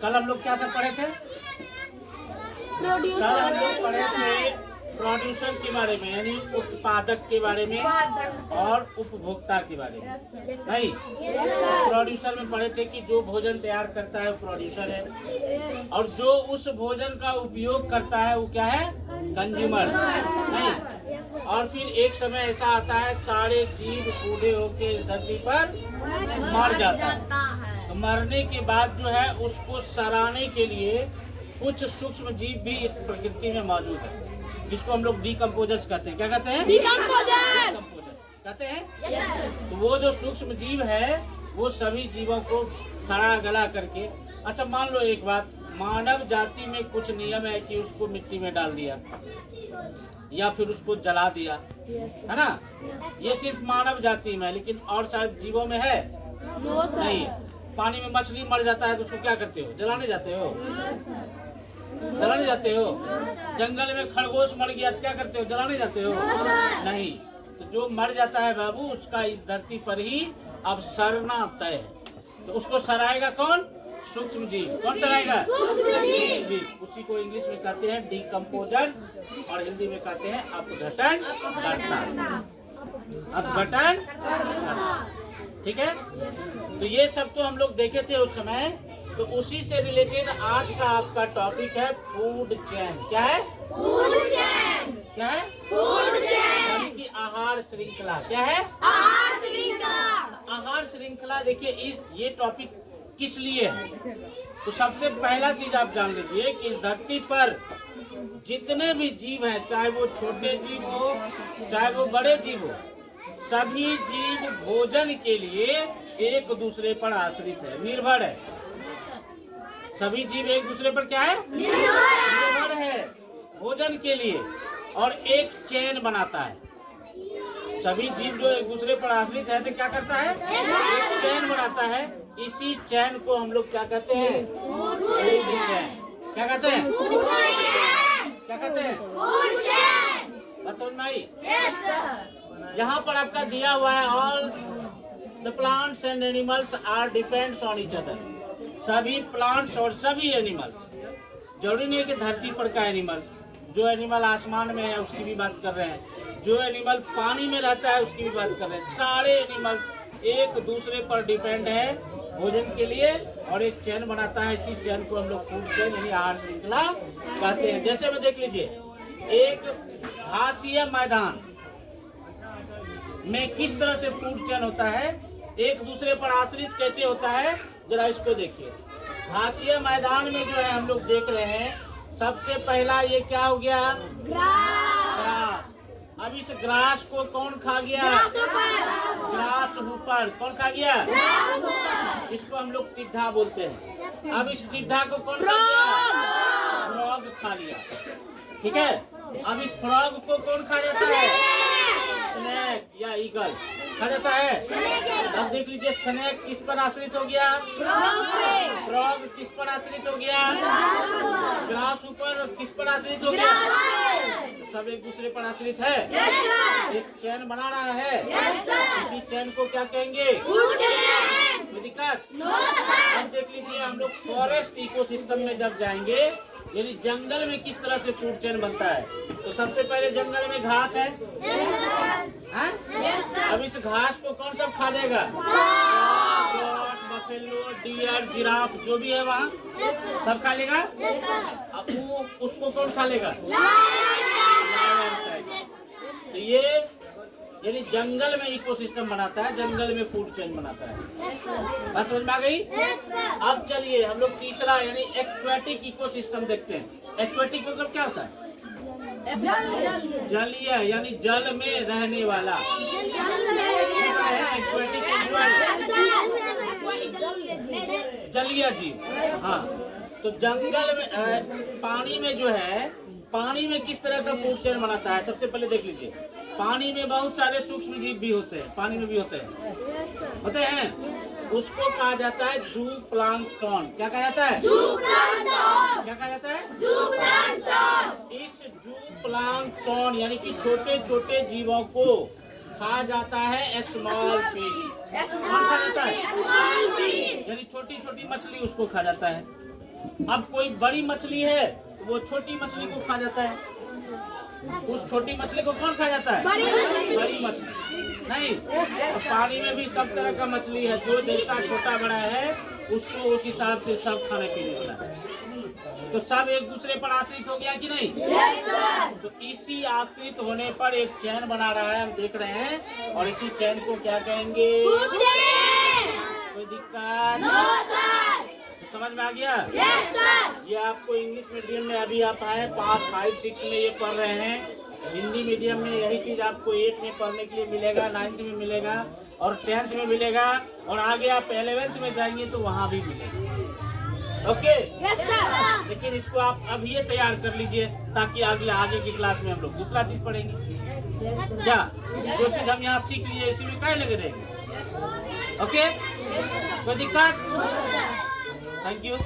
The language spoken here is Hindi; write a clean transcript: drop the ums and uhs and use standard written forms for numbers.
कल हम लोग क्या सब पढ़े थे? कल हम लोग पढ़े थे प्रोड्यूसर के बारे में, यानी उत्पादक के बारे में और उपभोक्ता के बारे में। नहीं, प्रोड्यूसर में पढ़े थे कि जो भोजन तैयार करता है वो प्रोड्यूसर है, और जो उस भोजन का उपयोग करता है वो क्या है? कंज्यूमर। नहीं, और फिर एक समय ऐसा आता है सारे जीव बूढ़े होके इस धरती पर मर जाता है। तो मरने के बाद जो है उसको सराहने के लिए कुछ सूक्ष्म जीव भी इस प्रकृति में मौजूद है, जिसको हम लोग डिकम्पोजर्स कहते हैं। क्या कहते हैं? डिकम्पोजर्स कहते हैं। तो वो जो सूक्ष्म जीव है वो सभी जीवों को सड़ा गला करके, अच्छा मान लो एक बात, मानव जाति में कुछ नियम है कि उसको मिट्टी में डाल दिया या फिर उसको जला दिया, है ना? ये सिर्फ मानव जाति में है, लेकिन और सारे जीवों में है नहीं। पानी में मछली मर जाता है तो उसको क्या करते हो? जलाने जाते हो? जलाने जाते हो? जंगल में खरगोश मर गया तो क्या करते हो? जलाने जाते हो? नहीं। तो जो मर जाता है बाबू, उसका इस धरती पर ही अब सड़ना तय है। तो उसको सराएगा कौन? सूक्ष्म जीव। कौन सराएगा? जीव। उसी को इंग्लिश में कहते हैं डिकम्पोजर्स, और हिंदी में कहते हैं अपघटन कर्ता। अपघटन, ठीक है। तो ये सब तो हम लोग देखे थे उस समय। तो उसी से रिलेटेड आज का आपका टॉपिक है फूड चेन। क्या है? Food chain. क्या है? फूड चेन, यानी कि आहार श्रृंखला। क्या है? आहार श्रृंखला। आहार श्रृंखला देखिए ये टॉपिक किस लिए है? तो सबसे पहला चीज आप जान लीजिए कि इस धरती पर जितने भी जीव हैं, चाहे वो छोटे जीव हो चाहे वो बड़े जीव हो, सभी जीव भोजन के लिए एक दूसरे पर आश्रित है, निर्भर है। सभी जीव एक दूसरे पर क्या है? निर्भर है भोजन के लिए, और एक चैन बनाता है। सभी जीव जो एक दूसरे पर आश्रित है तो क्या करता है? एक चैन बनाता है। इसी चैन को हम लोग क्या कहते हैं? Food chain. क्या कहते हैं? क्या कहते हैं? बात समझ में आई? यहाँ पर आपका दिया हुआ है all the plants and animals are depends on each other. सभी प्लांट्स और सभी एनिमल्स, जरूरी नहीं है कि धरती पर का एनिमल, जो एनिमल आसमान में है उसकी भी बात कर रहे हैं, जो एनिमल पानी में रहता है उसकी भी बात कर रहे हैं। सारे एनिमल्स एक दूसरे पर डिपेंड है भोजन के लिए, और एक चैन बनाता है। इसी चैन को हम लोग फूड चैन यानी आहार श्रृंखला कहते हैं। जैसे में देख लीजिए, एक घासीय मैदान में किस तरह से फूड चैन होता है, एक दूसरे पर आश्रित कैसे होता है, जरा इसको देखिए। घासीय मैदान में जो है हम लोग देख रहे हैं, सबसे पहला ये क्या हो गया? ग्रास। अब इस ग्रास को कौन खा गया? ग्रास ऊपर। कौन खा गया? इसको हम लोग टिड्ढा बोलते हैं। अब इस टिड्ढा को कौन खा गया? फ्रॉग खा लिया, ठीक है। अब इस फ्रॉग को कौन खा जाता है? स्नेक या ईगल खा जाता है। अब देख लीजिए, स्नेक किस पर आश्रित हो गया? फ्रॉग किस पर आश्रित हो गया? ग्रास ऊपर किस पर आश्रित हो गया? सब एक दूसरे पर आश्रित है। एक चैन बना रहा है। इसी चैन को क्या कहेंगे? कोई दिक्कत? अब देख लीजिए, हम लोग फॉरेस्ट इकोसिस्टम में जब जाएंगे, यानी जंगल में किस तरह से फूड चेन बनता है, तो सबसे पहले जंगल में घास है। अब इस घास को कौन सब खा जाएगा? बफेलो, डियर, जिराफ, जो भी है वहाँ सब खा लेगा। अब वो उसको कौन खा लेगा? तो ये यानी जंगल में इकोसिस्टम बनाता है, जंगल में फूड चेन बनाता है। बात समझ में आ गई? अब चलिए हम लोग तीसरा यानी एक्वेटिक इकोसिस्टम देखते हैं। एक्वेटिक मतलब क्या होता है? जलीय, यानी जल में रहने वाला एक्वेटिक एनिमल, जलीय जीव। हाँ, तो जंगल में पानी में जो है, पानी में किस तरह का फूड चेन बनाता है? सबसे पहले देख लीजिए, पानी में बहुत सारे सूक्ष्म जीव भी होते हैं, पानी में भी होते हैं। उसको कहा जाता है जूप्लांक्टन। क्या कहा जाता है? क्या कहा जाता है? इस जूप्लांक्टन यानी कि छोटे छोटे जीवों को खा जाता है स्मॉल फिश। कौन खा जाता है? यानी छोटी छोटी मछली उसको खा जाता है। अब कोई बड़ी मछली है तो वो छोटी मछली को खा जाता है। उस छोटी मछली को कौन खा जाता है? बड़ी मछली। नहीं, तो पानी में भी सब तरह का मछली है, जो जैसा छोटा बड़ा है उसको उस हिसाब से सब खाने पीने वाला है। तो सब एक दूसरे पर आश्रित हो गया कि नहीं? तो इसी आश्रित होने पर एक चैन बना रहा है, हम देख रहे हैं। और इसी चैन को क्या कहेंगे? कोई दिक्कत? तो समझ में आ गया? ये आपको इंग्लिश मीडियम में अभी आप आए पार्ट 5, 6 में ये पढ़ रहे हैं। हिंदी मीडियम में यही चीज आपको 8 में पढ़ने के लिए मिलेगा, 9th में मिलेगा और 10th में मिलेगा, और आगे आप 11th में जाएंगे तो वहाँ भी मिलेगा। ओके? लेकिन इसको आप अब ये तैयार कर लीजिए ताकि आगे की क्लास में हम लोग दूसरा चीज पढ़ेंगे। क्या जो चीज हम यहाँ सीख लिए इसी में क्या लगे रहेंगे? ओके? कोई दिक्कत? Thank you.